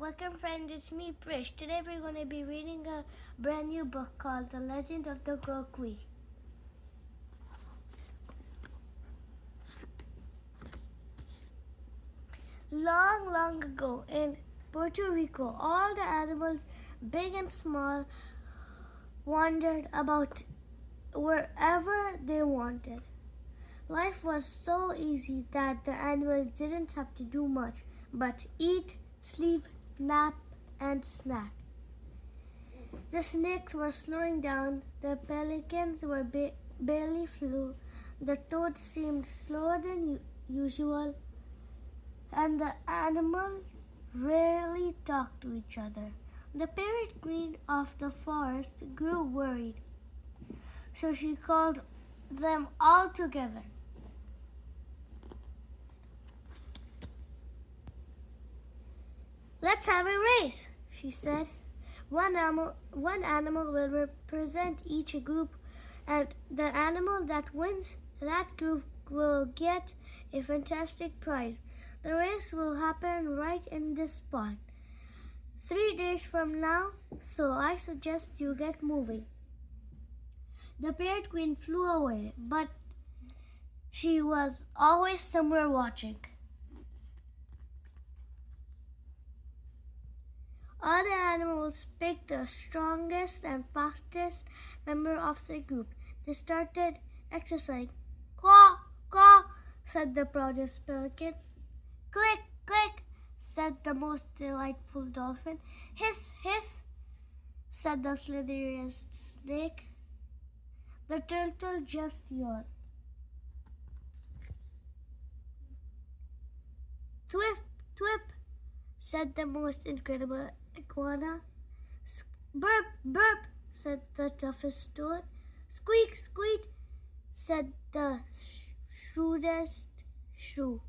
Welcome friends, it's me Prish. Today we're going to be reading a brand new book called The Legend of the Coqui. Long, long ago in Puerto Rico, all the animals, big and small, wandered about wherever they wanted. Life was so easy that the animals didn't have to do much but eat, sleep, nap, and snack. The snakes were slowing down, the pelicans were barely flew, the toads seemed slower than usual, and the animals rarely talked to each other. The parrot queen of the forest grew worried, so she called them all together. "Let's have a race," she said. One animal will represent each group, and the animal that wins that group will get a fantastic prize. The race will happen right in this spot 3 days from now, so I suggest you get moving. The parrot queen flew away, but she was always somewhere watching. All the animals picked the strongest and fastest member of the group. They started exercising. "Caw, caw," said the proudest pelican. "Click, click," said the most delightful dolphin. "Hiss, hiss," said the slitheriest snake. The turtle just yawned. "Twip, twip," said the most incredible iguana. "Burp, burp," said the toughest toad. "Squeak, squeak," said the shrewdest shrew.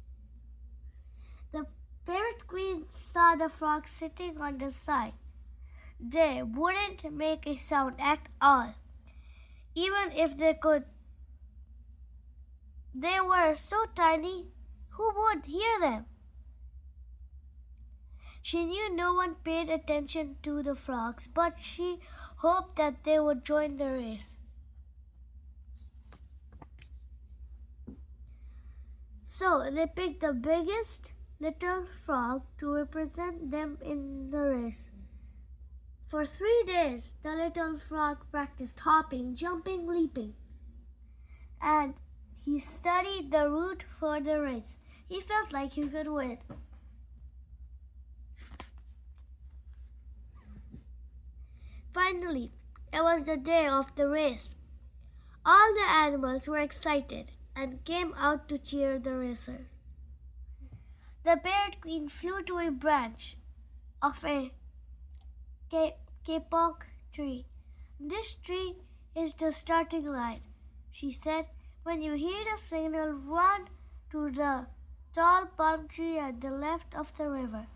The parrot queen saw the frogs sitting on the side. They wouldn't make a sound at all. Even if they could, they were so tiny, who would hear them? She knew no one paid attention to the frogs, but she hoped that they would join the race. So they picked the biggest little frog to represent them in the race. For 3 days, the little frog practiced hopping, jumping, leaping, and he studied the route for the race. He felt like he could win. Finally, it was the day of the race. All the animals were excited and came out to cheer the racers. The parrot queen flew to a branch of a kapok tree. "This tree is the starting line," she said. "When you hear the signal, run to the tall palm tree at the left of the river.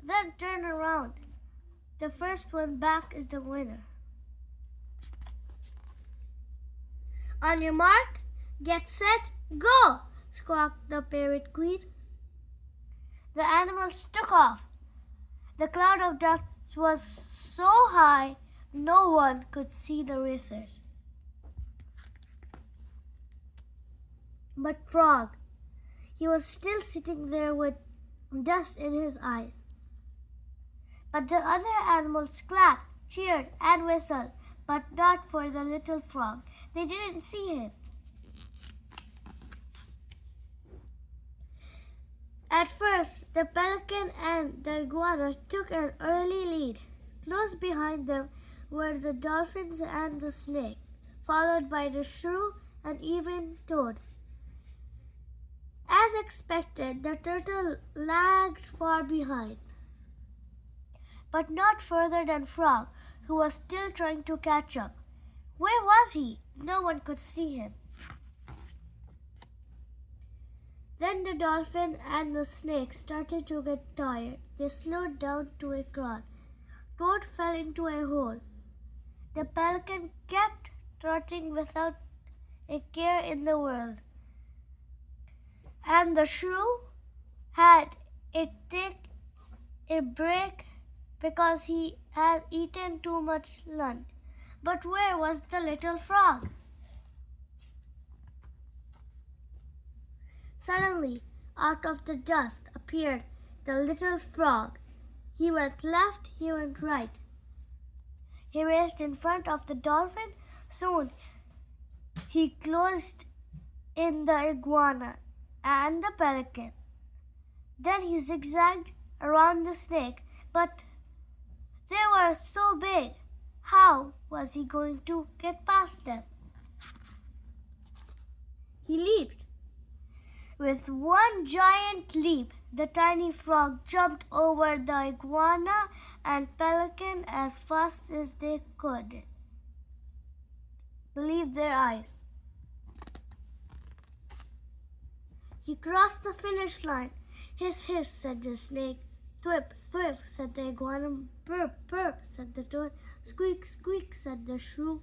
Then turn around. The first one back is the winner." "On your mark, get set, go!" squawked the parrot queen. The animals took off. The cloud of dust was so high no one could see the racers. But Frog, he was still sitting there with dust in his eyes. But the other animals clapped, cheered, and whistled, but not for the little frog. They didn't see him. At first, the pelican and the iguana took an early lead. Close behind them were the dolphins and the snake, followed by the shrew and even toad. As expected, the turtle lagged far behind, but not further than Frog, who was still trying to catch up. Where was he? No one could see him. Then the dolphin and the snake started to get tired. They slowed down to a crawl. Toad fell into a hole. The pelican kept trotting without a care in the world. And the shrew had a thick a break because he had eaten too much lunch. But where was the little frog? Suddenly, out of the dust appeared the little frog. He went left, he went right. He raced in front of the dolphin. Soon he closed in the iguana and the pelican. Then he zigzagged around the snake, but they were so big. How was he going to get past them? He leaped. With one giant leap, the tiny frog jumped over the iguana and pelican as fast as they could believe their eyes. He crossed the finish line. Hiss, hiss, said the snake. Thwip, thwip, said the iguana. Burp, burp, said the toad. Squeak, squeak, said the shrew.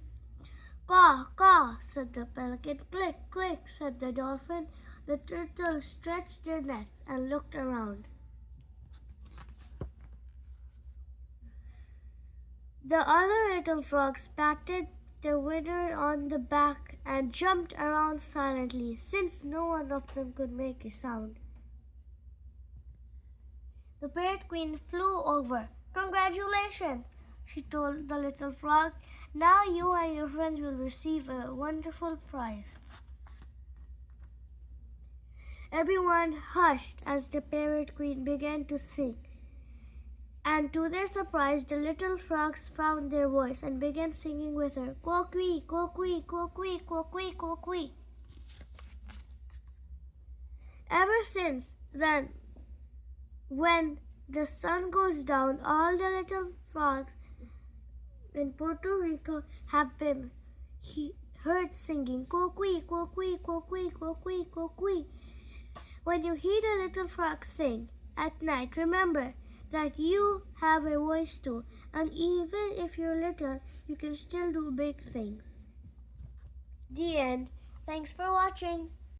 Caw, caw, said the pelican. Click, click, said the dolphin. The turtles stretched their necks and looked around. The other little frogs patted the winner on the back and jumped around silently, since no one of them could make a sound. The parrot queen flew over. Congratulations, she told the little frog. Now you and your friends will receive a wonderful prize. Everyone hushed as the parrot queen began to sing. And to their surprise, the little frogs found their voice and began singing with her. Coqui, coqui, coqui, coqui, coqui. Ever since then, when the sun goes down, all the little frogs in Puerto Rico have been heard singing Coqui, coqui, coqui, coqui, coqui. When you hear the little frogs sing at night, remember that you have a voice too, and even if you're little, you can still do big things. The end. Thanks for watching.